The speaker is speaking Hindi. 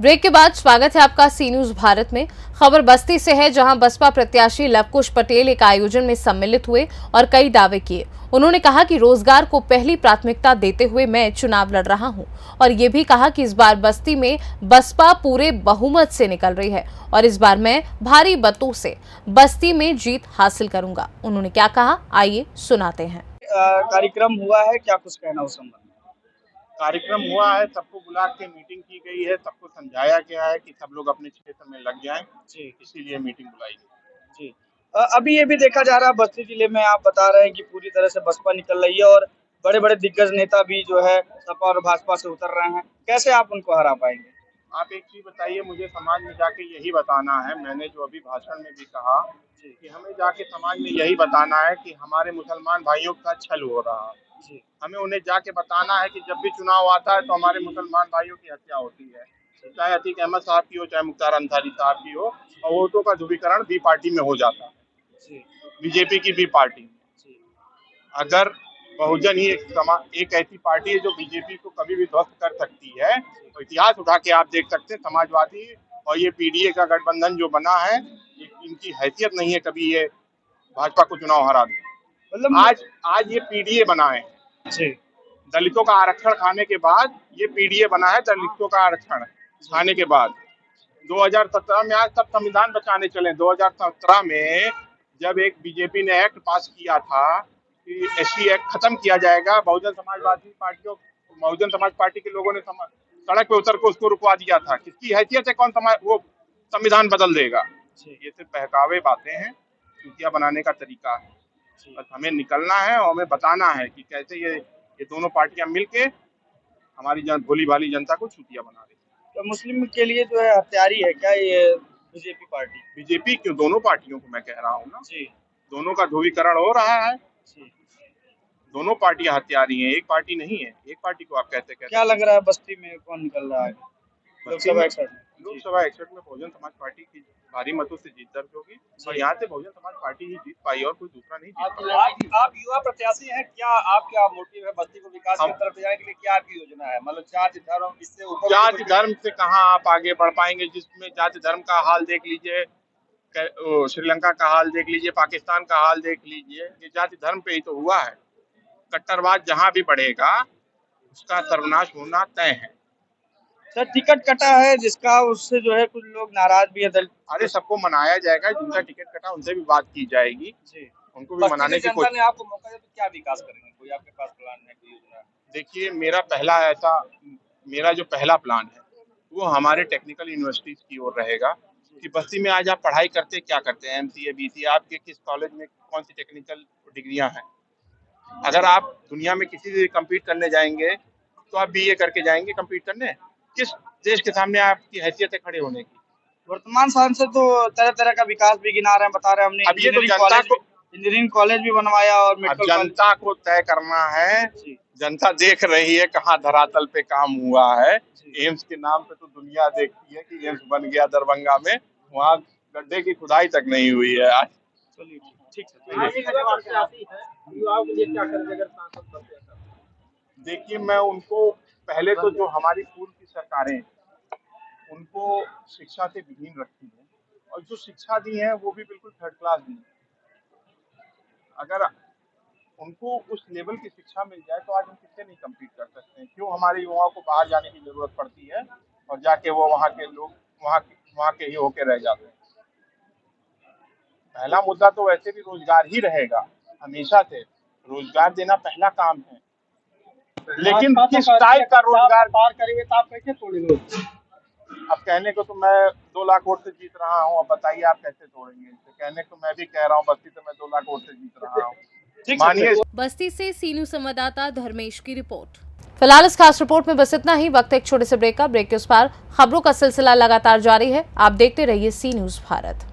ब्रेक के बाद स्वागत है आपका सी न्यूज भारत में। खबर बस्ती से है, जहां बसपा प्रत्याशी लवकुश पटेल एक आयोजन में सम्मिलित हुए और कई दावे किए। उन्होंने कहा कि रोजगार को पहली प्राथमिकता देते हुए मैं चुनाव लड़ रहा हूं और ये भी कहा कि इस बार बस्ती में बसपा पूरे बहुमत से निकल रही है और इस बार मैं भारी मतों से बस्ती में जीत हासिल करूंगा। उन्होंने क्या कहा, आइए सुनाते हैं। कार्यक्रम हुआ है, क्या कुछ कहना उस संबंध में? कार्यक्रम हुआ है, सबको बुला के मीटिंग की गई है, सबको समझाया गया है कि सब लोग अपने क्षेत्र में लग जाएं, जी, इसीलिए मीटिंग बुलाई गई। जी। अभी ये भी देखा जा रहा है बस्ती जिले में, आप बता रहे हैं कि पूरी तरह से बसपा निकल रही है और बड़े बड़े दिग्गज नेता भी जो है सपा और भाजपा से उतर रहे हैं। कैसे आप उनको हरा पाएंगे? आप एक चीज बताइए, मुझे समाज में जाके यही बताना है, मैंने जो अभी भाषण में भी कहा कि हमें जाके समाज में यही बताना है कि हमारे मुसलमान भाइयों का छल हो रहा है। हमें उन्हें जाके बताना है कि जब भी चुनाव आता है तो हमारे मुसलमान भाइयों की हत्या होती है, चाहे अतीक अहमद साहब की हो, चाहे मुख्तार अंसारी साहब की हो, और वोटों का ध्रुवीकरण बी पार्टी में हो जाता है, बीजेपी की बी पार्टी में। अगर बहुजन ही एक ऐसी पार्टी है जो बीजेपी को कभी भी ध्वस्त कर सकती है, तो इतिहास उठा के आप देख सकते हैं, समाजवादी और ये पीडीए का गठबंधन जो बना है, इनकी हैसियत नहीं है कभी ये भाजपा को चुनाव हरा दे। मतलब आज ये पीडीए बना है, दलितों का आरक्षण खाने के बाद ये पीडीए बना है, दलितों का आरक्षण खाने के बाद 2017 में। आज सब संविधान बचाने चले। 2017 में जब एक बीजेपी ने एक्ट पास किया था कि एससी एक्ट खत्म किया जाएगा, बहुजन समाज पार्टी के लोगों ने सड़क पे उतर के उसको रुकवा दिया था। किसकी हैसियत है, कौन वो संविधान बदल देगा? ये सिर्फ बहकावे बातें हैं, चुतिया बनाने का तरीका है। बस हमें निकलना है और हमें बताना है कि कैसे ये दोनों पार्टियां मिलके हमारी भोली भाली जनता को चुतिया बना रही है। तो मुस्लिम के लिए जो है हत्यारी है क्या ये बीजेपी पार्टी? बीजेपी क्यों, दोनों पार्टियों को मैं कह रहा हूँ ना जी, दोनों का ध्रुवीकरण हो रहा है जी। दोनों पार्टियां हत्यारी हैं, एक पार्टी नहीं है। एक पार्टी को आप कैसे क्या लग रहा है बस्ती में कौन निकल रहा है? लोकसभा 61 में बहुजन समाज पार्टी की भारी मतों से जीत दर्ज होगी और यहाँ से बहुजन समाज पार्टी ही जीत पाई और कोई दूसरा नहीं जीत पाया। आप युवा प्रत्याशी हैं, क्या मोटिव है बस्ती को विकास की तरफ जाने के लिए? क्या आपकी योजना है? मतलब जाति धर्म, इससे ऊपर जाति धर्म से कहाँ आप आगे बढ़ पाएंगे, जिसमें जाति धर्म का हाल देख लीजिए, श्रीलंका का हाल देख लीजिए, पाकिस्तान का हाल देख लीजिए। ये जाति धर्म पे ही तो हुआ है। कट्टरवाद जहाँ भी बढ़ेगा उसका सर्वनाश होना तय है। सर, टिकट कटा है जिसका, उससे जो है कुछ लोग नाराज भी है। अरे सबको मनाया जाएगा, जिनका टिकट कटा उनसे भी बात की जाएगी जी। उनको भी मनाने की कोशिश। आपको मौका दे तो क्या विकास करेंगे? कोई आपके पास प्लान है, कोई योजना? देखिए, मेरा जो पहला प्लान है वो हमारे टेक्निकल यूनिवर्सिटीज की ओर रहेगा कि बस्ती में आज आप पढ़ाई करते क्या करते हैं, एमसीए बीसीए, आपके किस कॉलेज में कौन सी टेक्निकल डिग्रियां हैं। अगर आप दुनिया में किसी से कम्पीट करने जाएंगे तो आप बीए करके जाएंगे कम्पीट करने? किस देश के सामने आपकी हैसियत है खड़े होने की? वर्तमान सांसद तो तरह तरह का विकास भी गिना रहे हैं, बता रहे हैं हमने अब ये तो जनता को इंजीनियरिंग कॉलेज भी बनवाया और मेडिकल। जनता को तय करना है, जनता देख रही है कहाँ धरातल पे काम हुआ है। एम्स के नाम पे तो दुनिया देखती है कि एम्स बन गया दरभंगा में, वहाँ गड्ढे की खुदाई तक नहीं हुई है आज। चलिए ठीक है। देखिए, मैं उनको पहले तो जो हमारी पूर्व की सरकारें उनको शिक्षा से विहीन रखती हैं और जो शिक्षा दी है वो भी बिल्कुल थर्ड क्लास दी है। अगर उनको उस लेवल की शिक्षा मिल जाए तो आज हम किससे नहीं कम्पीट कर सकते हैं। क्यों हमारे युवाओं को बाहर जाने की जरूरत पड़ती है और जाके वो वहाँ के लोग वहाँ के ही होके रह जाते हैं। पहला मुद्दा तो वैसे भी रोजगार ही रहेगा, हमेशा से रोजगार देना पहला काम है, लेकिन किस टाइप का रोजगार पार करेंगे तो आप कैसे तोड़ेंगे? अब कहने को तो मैं 2 लाख वोट से जीत रहा हूँ, अब बताइए आप कैसे तोड़ेंगे? कहने को मैं भी कह रहा हूँ बस्ती से मैं 2 लाख वोट से जीत रहा हूँ, मानिए। बस्ती से सी न्यूज संवाददाता धर्मेश की रिपोर्ट। फिलहाल इस खास रिपोर्ट में बस इतना ही। वक्त एक छोटे से ब्रेक का। ब्रेक के उस पार खबरों का सिलसिला लगातार जारी है। आप देखते रहिए सी न्यूज भारत।